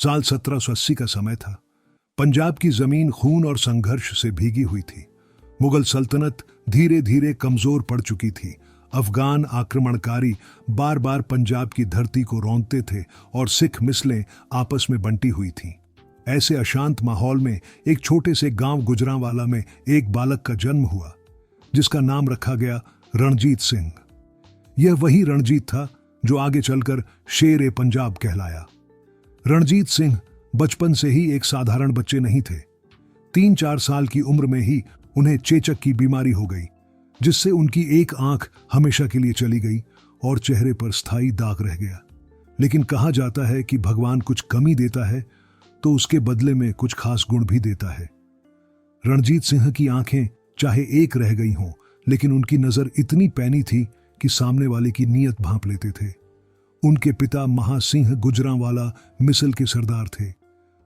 साल 1780 का समय था। पंजाब की जमीन खून और संघर्ष से भीगी हुई थी। मुगल सल्तनत धीरे धीरे कमजोर पड़ चुकी थी। अफगान आक्रमणकारी बार बार पंजाब की धरती को रौंदते थे और सिख मिसलें आपस में बंटी हुई थीं। ऐसे अशांत माहौल में एक छोटे से गांव गुजरांवाला में एक बालक का जन्म हुआ, जिसका नाम रखा गया रणजीत सिंह। यह वही रणजीत था जो आगे चलकर शेर ए पंजाब कहलाया। रणजीत सिंह बचपन से ही एक साधारण बच्चे नहीं थे। 3-4 साल की उम्र में ही उन्हें चेचक की बीमारी हो गई, जिससे उनकी एक आंख हमेशा के लिए चली गई और चेहरे पर स्थायी दाग रह गया। लेकिन कहा जाता है कि भगवान कुछ कमी देता है तो उसके बदले में कुछ खास गुण भी देता है। रणजीत सिंह की आंखें चाहे एक रह गई हों, लेकिन उनकी नजर इतनी पैनी थी कि सामने वाले की नीयत भांप लेते थे। उनके पिता महासिंह गुजरांवाला मिसल के सरदार थे।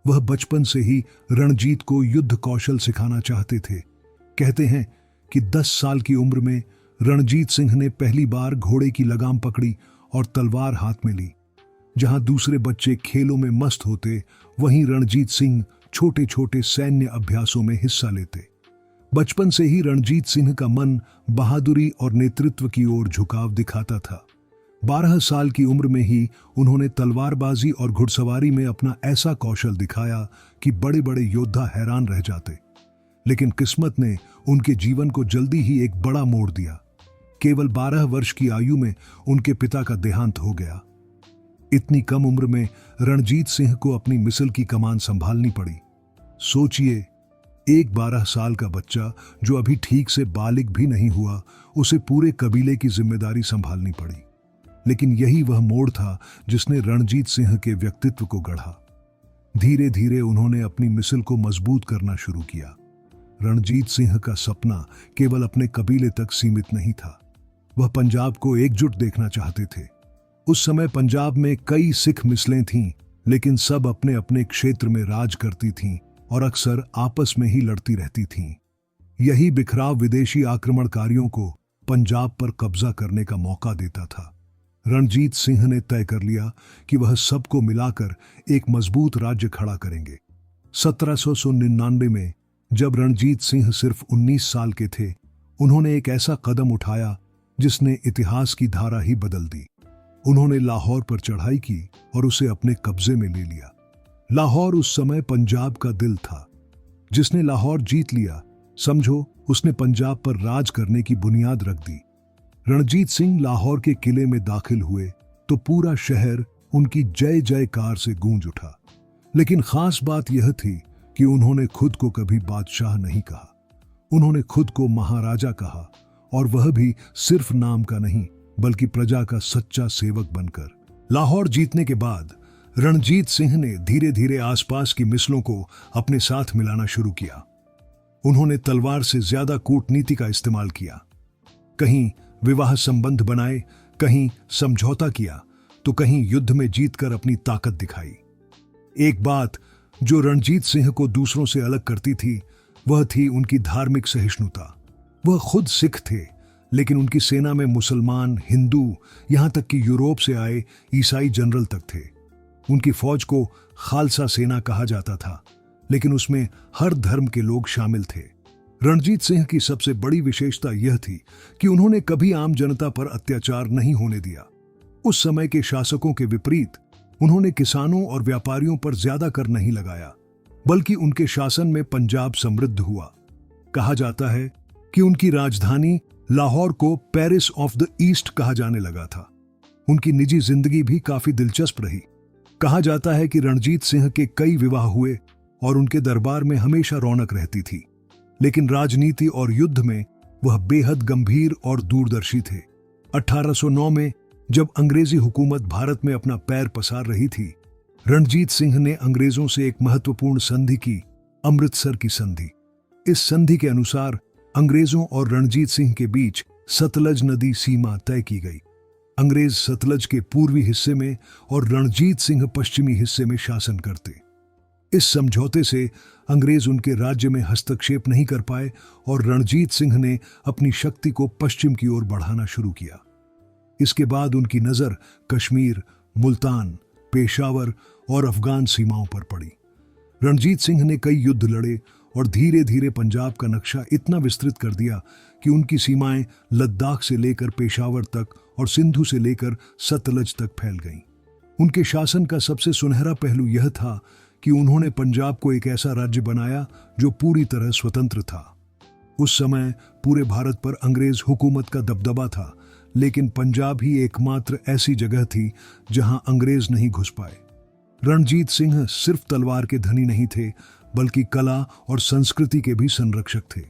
वह बचपन से ही रणजीत को युद्ध कौशल सिखाना चाहते थे। कहते हैं कि 10 साल की उम्र में रणजीत सिंह ने पहली बार घोड़े की लगाम पकड़ी और तलवार हाथ में ली। जहां दूसरे बच्चे खेलों में मस्त होते, वहीं रणजीत सिंह छोटे छोटे सैन्य अभ्यासों में हिस्सा लेते। बचपन से ही रणजीत सिंह का मन बहादुरी और नेतृत्व की ओर झुकाव दिखाता था। 12 साल की उम्र में ही उन्होंने तलवारबाजी और घुड़सवारी में अपना ऐसा कौशल दिखाया कि बड़े बड़े योद्धा हैरान रह जाते। लेकिन किस्मत ने उनके जीवन को जल्दी ही एक बड़ा मोड़ दिया। केवल 12 वर्ष की आयु में उनके पिता का देहांत हो गया। इतनी कम उम्र में रणजीत सिंह को अपनी मिसल की कमान संभालनी पड़ी। सोचिए, एक 12 साल का बच्चा जो अभी ठीक से बालिग भी नहीं हुआ, उसे पूरे कबीले की जिम्मेदारी संभालनी पड़ी। लेकिन यही वह मोड़ था जिसने रणजीत सिंह के व्यक्तित्व को गढ़ा। धीरे धीरे उन्होंने अपनी मिसल को मजबूत करना शुरू किया। रणजीत सिंह का सपना केवल अपने कबीले तक सीमित नहीं था। वह पंजाब को एकजुट देखना चाहते थे। उस समय पंजाब में कई सिख मिसलें थीं, लेकिन सब अपने अपने क्षेत्र में राज करती थीं और अक्सर आपस में ही लड़ती रहती थीं। यही बिखराव विदेशी आक्रमणकारियों को पंजाब पर कब्जा करने का मौका देता था। रणजीत सिंह ने तय कर लिया कि वह सबको मिलाकर एक मजबूत राज्य खड़ा करेंगे। 1799 में जब रणजीत सिंह सिर्फ 19 साल के थे, उन्होंने एक ऐसा कदम उठाया जिसने इतिहास की धारा ही बदल दी। उन्होंने लाहौर पर चढ़ाई की और उसे अपने कब्जे में ले लिया। लाहौर उस समय पंजाब का दिल था। जिसने लाहौर जीत लिया, समझो उसने पंजाब पर राज करने की बुनियाद रख दी। रणजीत सिंह लाहौर के किले में दाखिल हुए तो पूरा शहर उनकी जय जयकार से गूंज उठा। लेकिन खास बात यह थी कि उन्होंने खुद को कभी बादशाह नहीं कहा। उन्होंने खुद को महाराजा कहा, और वह भी सिर्फ नाम का नहीं, बल्कि प्रजा का सच्चा सेवक बनकर। लाहौर जीतने के बाद रणजीत सिंह ने धीरे धीरे आसपास की मिसलों को अपने साथ मिलाना शुरू किया। उन्होंने तलवार से ज्यादा कूटनीति का इस्तेमाल किया। कहीं विवाह संबंध बनाए, कहीं समझौता किया, तो कहीं युद्ध में जीतकर अपनी ताकत दिखाई। एक बात जो रणजीत सिंह को दूसरों से अलग करती थी, वह थी उनकी धार्मिक सहिष्णुता। वह खुद सिख थे, लेकिन उनकी सेना में मुसलमान, हिंदू, यहां तक कि यूरोप से आए ईसाई जनरल तक थे। उनकी फौज को खालसा सेना कहा जाता था, लेकिन उसमें हर धर्म के लोग शामिल थे। रणजीत सिंह की सबसे बड़ी विशेषता यह थी कि उन्होंने कभी आम जनता पर अत्याचार नहीं होने दिया। उस समय के शासकों के विपरीत उन्होंने किसानों और व्यापारियों पर ज्यादा कर नहीं लगाया, बल्कि उनके शासन में पंजाब समृद्ध हुआ। कहा जाता है कि उनकी राजधानी लाहौर को पेरिस ऑफ द ईस्ट कहा जाने लगा था। उनकी निजी जिंदगी भी काफी दिलचस्प रही। कहा जाता है कि रणजीत सिंह के कई विवाह हुए और उनके दरबार में हमेशा रौनक रहती थी, लेकिन राजनीति और युद्ध में वह बेहद गंभीर और दूरदर्शी थे। 1809 में जब अंग्रेजी हुकूमत भारत में अपना पैर पसार रही थी, रणजीत सिंह ने अंग्रेजों से एक महत्वपूर्ण संधि की, अमृतसर की संधि। इस संधि के अनुसार अंग्रेजों और रणजीत सिंह के बीच सतलज नदी सीमा तय की गई। अंग्रेज सतलज के पूर्वी हिस्से में और रणजीत सिंह पश्चिमी हिस्से में शासन करते। इस समझौते से अंग्रेज उनके राज्य में हस्तक्षेप नहीं कर पाए और रणजीत सिंह ने अपनी शक्ति को पश्चिम की ओर बढ़ाना शुरू किया। इसके बाद उनकी नजर कश्मीर, मुल्तान, पेशावर और अफगान सीमाओं पर पड़ी। रणजीत सिंह ने कई युद्ध लड़े और धीरे धीरे पंजाब का नक्शा इतना विस्तृत कर दिया कि उनकी सीमाएं लद्दाख से लेकर पेशावर तक और सिंधु से लेकर सतलज तक फैल गईं। उनके शासन का सबसे सुनहरा पहलू यह था कि उन्होंने पंजाब को एक ऐसा राज्य बनाया जो पूरी तरह स्वतंत्र था। उस समय पूरे भारत पर अंग्रेज हुकूमत का दबदबा था, लेकिन पंजाब ही एकमात्र ऐसी जगह थी जहां अंग्रेज नहीं घुस पाए। रणजीत सिंह सिर्फ तलवार के धनी नहीं थे, बल्कि कला और संस्कृति के भी संरक्षक थे।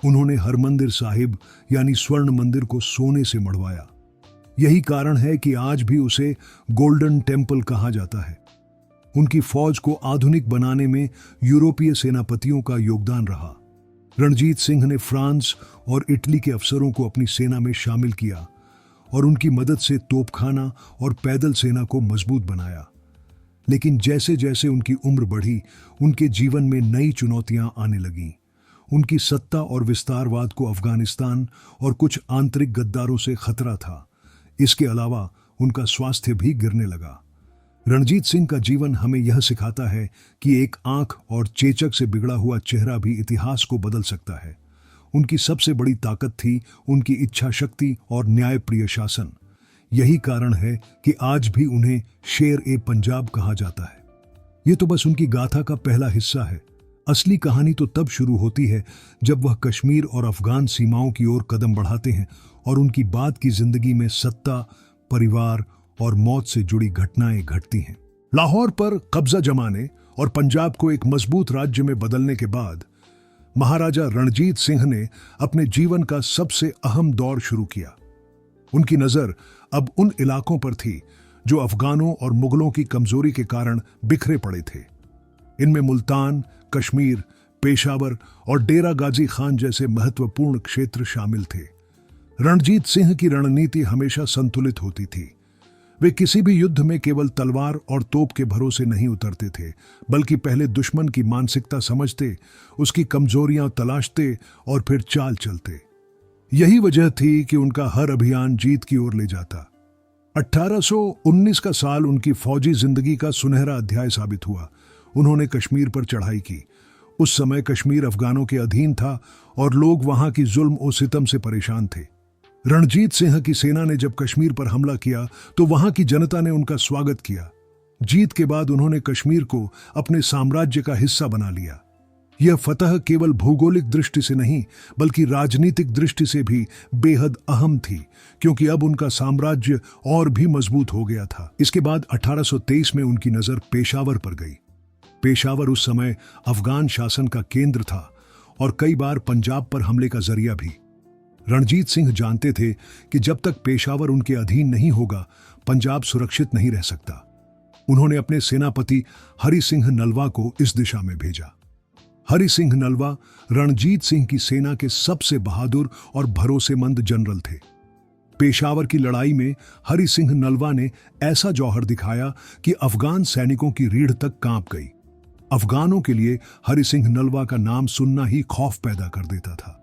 उन्होंने हरमंदिर साहिब यानी स्वर्ण मंदिर को सोने से मढ़वाया। यही कारण है कि आज भी उसे गोल्डन टेम्पल कहा जाता है। उनकी फौज को आधुनिक बनाने में यूरोपीय सेनापतियों का योगदान रहा। रणजीत सिंह ने फ्रांस और इटली के अफसरों को अपनी सेना में शामिल किया और उनकी मदद से तोपखाना और पैदल सेना को मजबूत बनाया। लेकिन जैसे जैसे उनकी उम्र बढ़ी, उनके जीवन में नई चुनौतियां आने लगीं। उनकी सत्ता और विस्तारवाद को अफगानिस्तान और कुछ आंतरिक गद्दारों से खतरा था। इसके अलावा उनका स्वास्थ्य भी गिरने लगा। रणजीत सिंह का जीवन हमें यह सिखाता है कि एक आंख और चेचक से बिगड़ा हुआ चेहरा भी इतिहास को बदल सकता है। उनकी सबसे बड़ी ताकत थी उनकी इच्छा शक्ति और न्यायप्रिय शासन। यही कारण है कि आज भी उन्हें शेर ए पंजाब कहा जाता है। ये तो बस उनकी गाथा का पहला हिस्सा है। असली कहानी तो तब शुरू होती है जब वह कश्मीर और अफगान सीमाओं की ओर कदम बढ़ाते हैं और उनकी बाद की जिंदगी में सत्ता, परिवार और मौत से जुड़ी घटनाएं घटती हैं। लाहौर पर कब्जा जमाने और पंजाब को एक मजबूत राज्य में बदलने के बाद महाराजा रणजीत सिंह ने अपने जीवन का सबसे अहम दौर शुरू किया। उनकी नजर अब उन इलाकों पर थी जो अफगानों और मुगलों की कमजोरी के कारण बिखरे पड़े थे। इनमें मुल्तान, कश्मीर, पेशावर और डेरा गाजी खान जैसे महत्वपूर्ण क्षेत्र शामिल थे। रणजीत सिंह की रणनीति हमेशा संतुलित होती थी। वे किसी भी युद्ध में केवल तलवार और तोप के भरोसे नहीं उतरते थे, बल्कि पहले दुश्मन की मानसिकता समझते, उसकी कमजोरियां तलाशते और फिर चाल चलते। यही वजह थी कि उनका हर अभियान जीत की ओर ले जाता। 1819 का साल उनकी फौजी जिंदगी का सुनहरा अध्याय साबित हुआ। उन्होंने कश्मीर पर चढ़ाई की। उस समय कश्मीर अफगानों के अधीन था और लोग वहां की जुल्म और सितम से परेशान थे। रणजीत सिंह की सेना ने जब कश्मीर पर हमला किया तो वहां की जनता ने उनका स्वागत किया। जीत के बाद उन्होंने कश्मीर को अपने साम्राज्य का हिस्सा बना लिया। यह फतह केवल भौगोलिक दृष्टि से नहीं, बल्कि राजनीतिक दृष्टि से भी बेहद अहम थी, क्योंकि अब उनका साम्राज्य और भी मजबूत हो गया था। इसके बाद 1823 में उनकी नजर पेशावर पर गई। पेशावर उस समय अफगान शासन का केंद्र था और कई बार पंजाब पर हमले का जरिया भी। रणजीत सिंह जानते थे कि जब तक पेशावर उनके अधीन नहीं होगा, पंजाब सुरक्षित नहीं रह सकता। उन्होंने अपने सेनापति हरि सिंह नलवा को इस दिशा में भेजा। हरि सिंह नलवा रणजीत सिंह की सेना के सबसे बहादुर और भरोसेमंद जनरल थे। पेशावर की लड़ाई में हरि सिंह नलवा ने ऐसा जौहर दिखाया कि अफगान सैनिकों की रीढ़ तक कांप गई। अफगानों के लिए हरि सिंह नलवा का नाम सुनना ही खौफ पैदा कर देता था।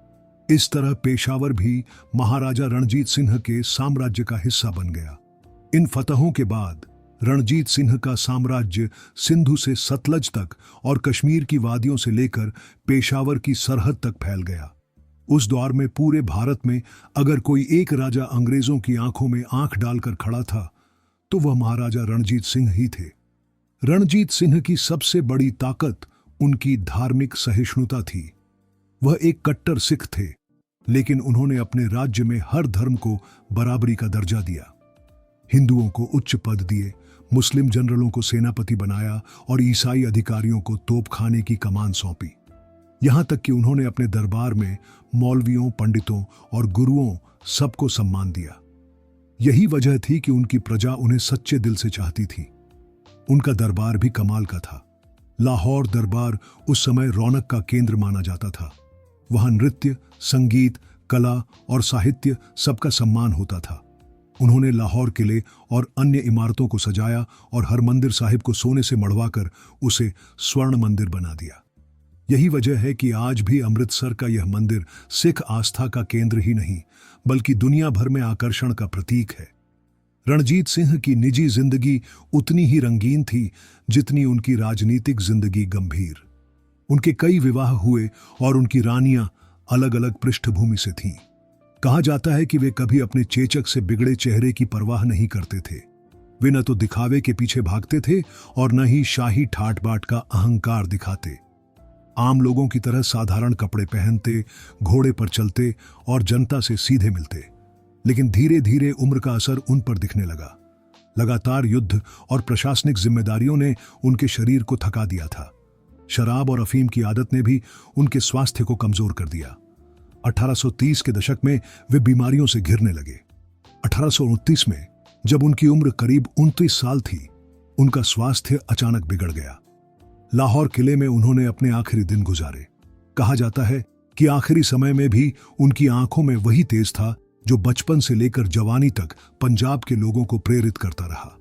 इस तरह पेशावर भी महाराजा रणजीत सिंह के साम्राज्य का हिस्सा बन गया। इन फतहों के बाद रणजीत सिंह का साम्राज्य सिंधु से सतलज तक और कश्मीर की वादियों से लेकर पेशावर की सरहद तक फैल गया। उस दौर में पूरे भारत में अगर कोई एक राजा अंग्रेजों की आंखों में आंख डालकर खड़ा था, तो वह महाराजा रणजीत सिंह ही थे। रणजीत सिंह की सबसे बड़ी ताकत उनकी धार्मिक सहिष्णुता थी। वह एक कट्टर सिख थे, लेकिन उन्होंने अपने राज्य में हर धर्म को बराबरी का दर्जा दिया। हिंदुओं को उच्च पद दिए, मुस्लिम जनरलों को सेनापति बनाया और ईसाई अधिकारियों को तोपखाने की कमान सौंपी। यहां तक कि उन्होंने अपने दरबार में मौलवियों, पंडितों और गुरुओं सबको सम्मान दिया। यही वजह थी कि उनकी प्रजा उन्हें सच्चे दिल से चाहती थी। उनका दरबार भी कमाल का था। लाहौर दरबार उस समय रौनक का केंद्र माना जाता था। वहां नृत्य, संगीत, कला और साहित्य सबका सम्मान होता था। उन्होंने लाहौर किले और अन्य इमारतों को सजाया और हरमंदिर साहिब को सोने से मढ़वाकर उसे स्वर्ण मंदिर बना दिया। यही वजह है कि आज भी अमृतसर का यह मंदिर सिख आस्था का केंद्र ही नहीं, बल्कि दुनिया भर में आकर्षण का प्रतीक है। रणजीत सिंह की निजी जिंदगी उतनी ही रंगीन थी जितनी उनकी राजनीतिक जिंदगी गंभीर। उनके कई विवाह हुए और उनकी रानियां अलग अलग पृष्ठभूमि से थीं। कहा जाता है कि वे कभी अपने चेचक से बिगड़े चेहरे की परवाह नहीं करते थे। वे न तो दिखावे के पीछे भागते थे और न ही शाही ठाट बाट का अहंकार दिखाते। आम लोगों की तरह साधारण कपड़े पहनते, घोड़े पर चलते और जनता से सीधे मिलते। लेकिन धीरे धीरे उम्र का असर उन पर दिखने लगा। लगातार युद्ध और प्रशासनिक जिम्मेदारियों ने उनके शरीर को थका दिया था। शराब और अफीम की आदत ने भी उनके स्वास्थ्य को कमजोर कर दिया। 1830 के दशक में वे बीमारियों से घिरने लगे। 1829 में जब उनकी उम्र करीब 29 साल थी, उनका स्वास्थ्य अचानक बिगड़ गया। लाहौर किले में उन्होंने अपने आखिरी दिन गुजारे। कहा जाता है कि आखिरी समय में भी उनकी आंखों में वही तेज था जो बचपन से लेकर जवानी तक पंजाब के लोगों को प्रेरित करता रहा।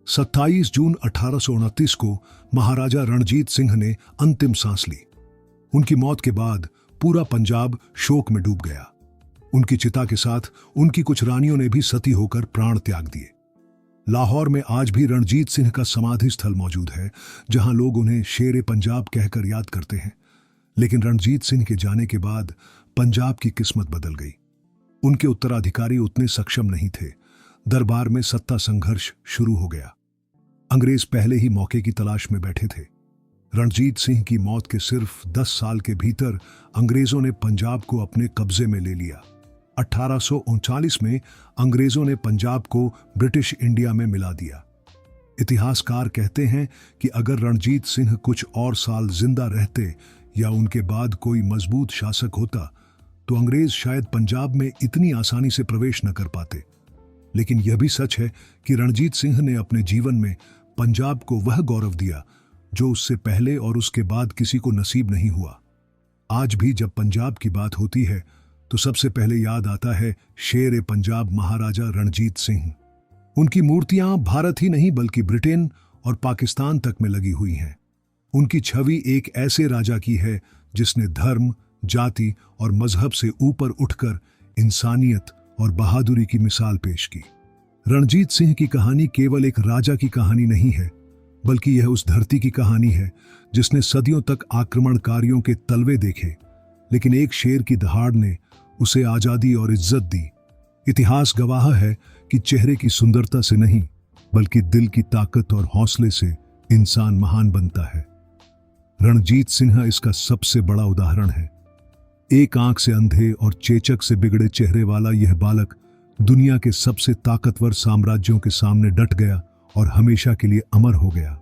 27 जून 1829 को महाराजा रणजीत सिंह ने अंतिम सांस ली। उनकी मौत के बाद पूरा पंजाब शोक में डूब गया। उनकी चिता के साथ उनकी कुछ रानियों ने भी सती होकर प्राण त्याग दिए। लाहौर में आज भी रणजीत सिंह का समाधि स्थल मौजूद है, जहां लोग उन्हें शेर पंजाब कहकर याद करते हैं। लेकिन रणजीत सिंह के जाने के बाद पंजाब की किस्मत बदल गई। उनके उत्तराधिकारी उतने सक्षम नहीं थे। दरबार में सत्ता संघर्ष शुरू हो गया। अंग्रेज पहले ही मौके की तलाश में बैठे थे। रणजीत सिंह की मौत के सिर्फ 10 साल के भीतर अंग्रेजों ने पंजाब को अपने कब्जे में ले लिया। 1839 में अंग्रेजों ने पंजाब को ब्रिटिश इंडिया में मिला दिया। इतिहासकार कहते हैं कि अगर रणजीत सिंह कुछ और साल जिंदा रहते या उनके बाद कोई मजबूत शासक होता तो अंग्रेज शायद पंजाब में इतनी आसानी से प्रवेश न कर पाते। लेकिन यह भी सच है कि रणजीत सिंह ने अपने जीवन में पंजाब को वह गौरव दिया जो उससे पहले और उसके बाद किसी को नसीब नहीं हुआ। आज भी जब पंजाब की बात होती है तो सबसे पहले याद आता है शेर पंजाब महाराजा रणजीत सिंह। उनकी मूर्तियां भारत ही नहीं बल्कि ब्रिटेन और पाकिस्तान तक में लगी हुई हैं। उनकी छवि एक ऐसे राजा की है जिसने धर्म, जाति और मजहब से ऊपर उठकर इंसानियत और बहादुरी की मिसाल पेश की। रणजीत सिंह की कहानी केवल एक राजा की कहानी नहीं है, बल्कि यह उस धरती की कहानी है जिसने सदियों तक आक्रमणकारियों के तलवे देखे, लेकिन एक शेर की दहाड़ ने उसे आजादी और इज्जत दी। इतिहास गवाह है कि चेहरे की सुंदरता से नहीं, बल्कि दिल की ताकत और हौसले से इंसान महान बनता है। रणजीत सिंह इसका सबसे बड़ा उदाहरण है। एक आंख से अंधे और चेचक से बिगड़े चेहरे वाला यह बालक दुनिया के सबसे ताकतवर साम्राज्यों के सामने डट गया और हमेशा के लिए अमर हो गया।